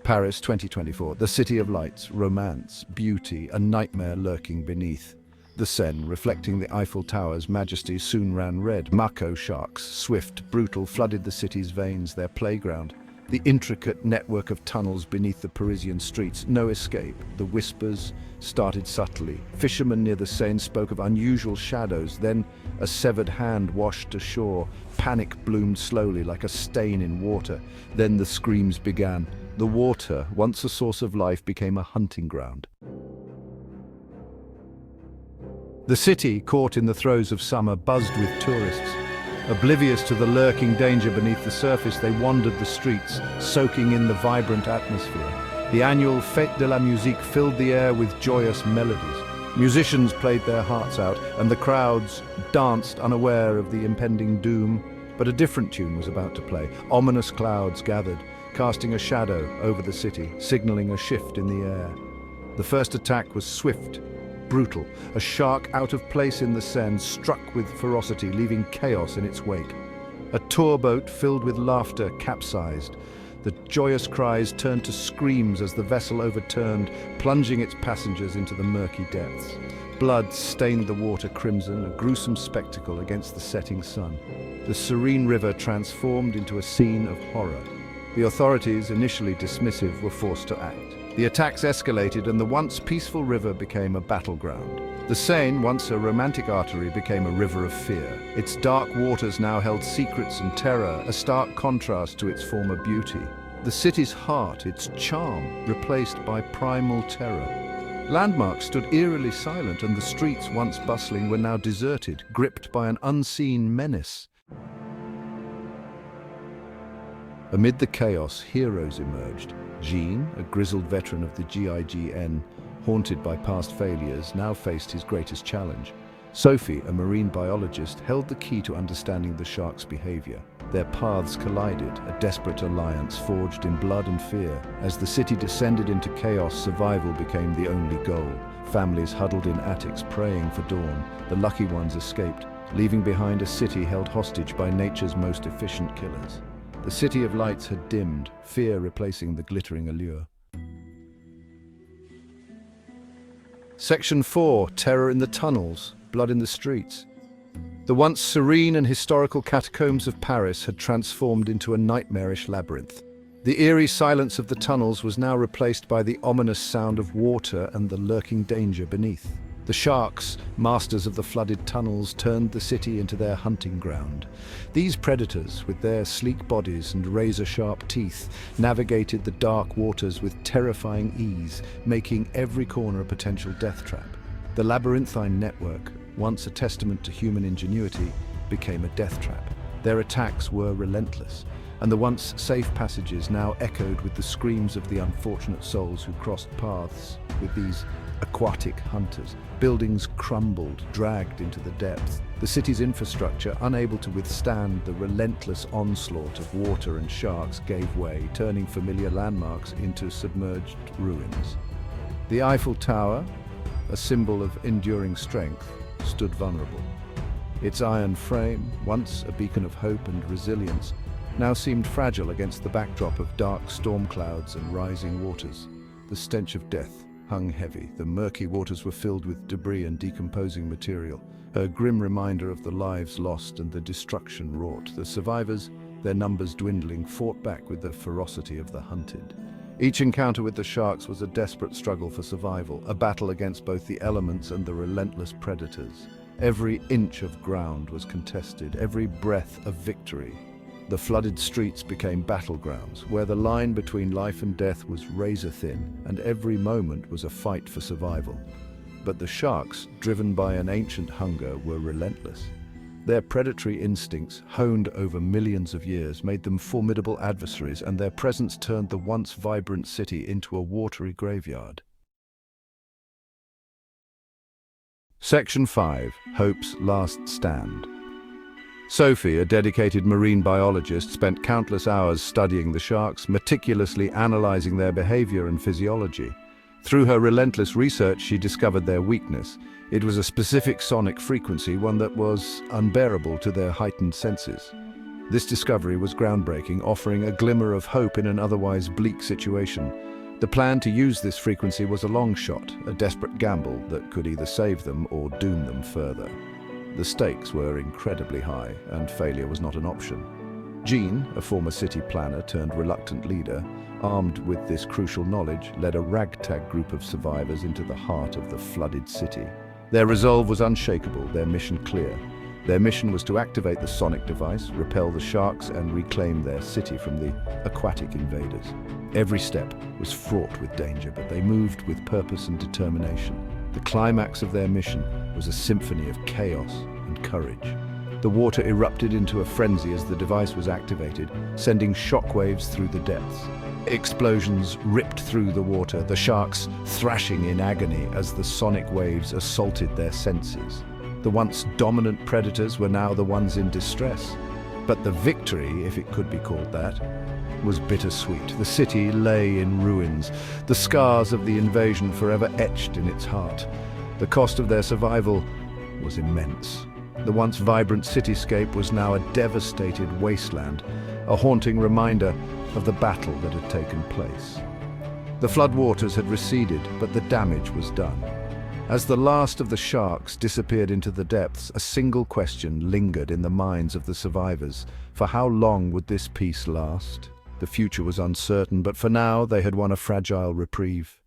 Paris 2024, the city of lights, romance, beauty, a nightmare lurking beneath. The Seine, reflecting the Eiffel Tower's majesty, soon ran red. Mako sharks, swift, brutal, flooded the city's veins, their playground. The intricate network of tunnels beneath the Parisian streets, no escape. The whispers started subtly. Fishermen near the Seine spoke of unusual shadows, then a severed hand washed ashore. Panic bloomed slowly like a stain in water. Then the screams began. The water, once a source of life, became a hunting ground. The city, caught in the throes of summer, buzzed with tourists. Oblivious to the lurking danger beneath the surface, they wandered the streets, soaking in the vibrant atmosphere. The annual Fête de la Musique filled the air with joyous melodies. Musicians played their hearts out, and the crowds danced unaware of the impending doom. But a different tune was about to play. Ominous clouds gathered, casting a shadow over the city, signaling a shift in the air. The first attack was swift, brutal. A shark out of place in the Seine struck with ferocity, leaving chaos in its wake. A tour boat filled with laughter capsized. The joyous cries turned to screams as the vessel overturned, plunging its passengers into the murky depths. Blood stained the water crimson, a gruesome spectacle against the setting sun. The serene river transformed into a scene of horror. The authorities, initially dismissive, were forced to act. The attacks escalated and the once peaceful river became a battleground. The Seine, once a romantic artery, became a river of fear. Its dark waters now held secrets and terror, a stark contrast to its former beauty. The city's heart, its charm, replaced by primal terror. Landmarks stood eerily silent, and the streets, once bustling, were now deserted, gripped by an unseen menace. Amid the chaos, heroes emerged. GIGN, a grizzled veteran of the GIGN, haunted by past failures, now faced his greatest challenge. Sophie, a marine biologist, held the key to understanding the shark's behavior. Their paths collided, a desperate alliance forged in blood and fear. As the city descended into chaos, survival became the only goal. Families huddled in attics, praying for dawn. The lucky ones escaped, leaving behind a city held hostage by nature's most efficient killers. The city of lights had dimmed, fear replacing the glittering allure. Section 4, Terror in the Tunnels, Blood in the Streets. The once serene and historical catacombs of Paris had transformed into a nightmarish labyrinth. The eerie silence of the tunnels was now replaced by the ominous sound of water and the lurking danger beneath. The sharks, masters of the flooded tunnels, turned the city into their hunting ground. These predators, with their sleek bodies and razor-sharp teeth, navigated the dark waters with terrifying ease, making every corner a potential death trap. The labyrinthine network, once a testament to human ingenuity, became a death trap. Their attacks were relentless, and the once safe passages now echoed with the screams of the unfortunate souls who crossed paths with these aquatic hunters. Buildings crumbled, dragged into the depths. The city's infrastructure, unable to withstand the relentless onslaught of water and sharks, gave way, turning familiar landmarks into submerged ruins. The Eiffel Tower, a symbol of enduring strength, stood vulnerable. Its iron frame, once a beacon of hope and resilience, now seemed fragile against the backdrop of dark storm clouds and rising waters. The stench of death hung heavy. The murky waters were filled with debris and decomposing material, a grim reminder of the lives lost and the destruction wrought. The survivors, their numbers dwindling, fought back with the ferocity of the hunted. Each encounter with the sharks was a desperate struggle for survival, a battle against both the elements and the relentless predators. Every inch of ground was contested, every breath a victory. The flooded streets became battlegrounds, where the line between life and death was razor-thin, and every moment was a fight for survival. But the sharks, driven by an ancient hunger, were relentless. Their predatory instincts, honed over millions of years, made them formidable adversaries, and their presence turned the once vibrant city into a watery graveyard. Section 5, Hope's Last Stand. Sophie, a dedicated marine biologist, spent countless hours studying the sharks, meticulously analyzing their behavior and physiology. Through her relentless research, she discovered their weakness. It was a specific sonic frequency, one that was unbearable to their heightened senses. This discovery was groundbreaking, offering a glimmer of hope in an otherwise bleak situation. The plan to use this frequency was a long shot, a desperate gamble that could either save them or doom them further. The stakes were incredibly high, and failure was not an option. Jean, a former city planner turned reluctant leader, armed with this crucial knowledge, led a ragtag group of survivors into the heart of the flooded city. Their resolve was unshakable, their mission clear. Their mission was to activate the sonic device, repel the sharks, and reclaim their city from the aquatic invaders. Every step was fraught with danger, but they moved with purpose and determination. The climax of their mission was a symphony of chaos and courage. The water erupted into a frenzy as the device was activated, sending shockwaves through the depths. Explosions ripped through the water, the sharks thrashing in agony as the sonic waves assaulted their senses. The once dominant predators were now the ones in distress. But the victory, if it could be called that, was bittersweet. The city lay in ruins, the scars of the invasion forever etched in its heart. The cost of their survival was immense. The once vibrant cityscape was now a devastated wasteland, a haunting reminder of the battle that had taken place. The floodwaters had receded, but the damage was done. As the last of the sharks disappeared into the depths, a single question lingered in the minds of the survivors. For how long would this peace last? The future was uncertain, but for now they had won a fragile reprieve.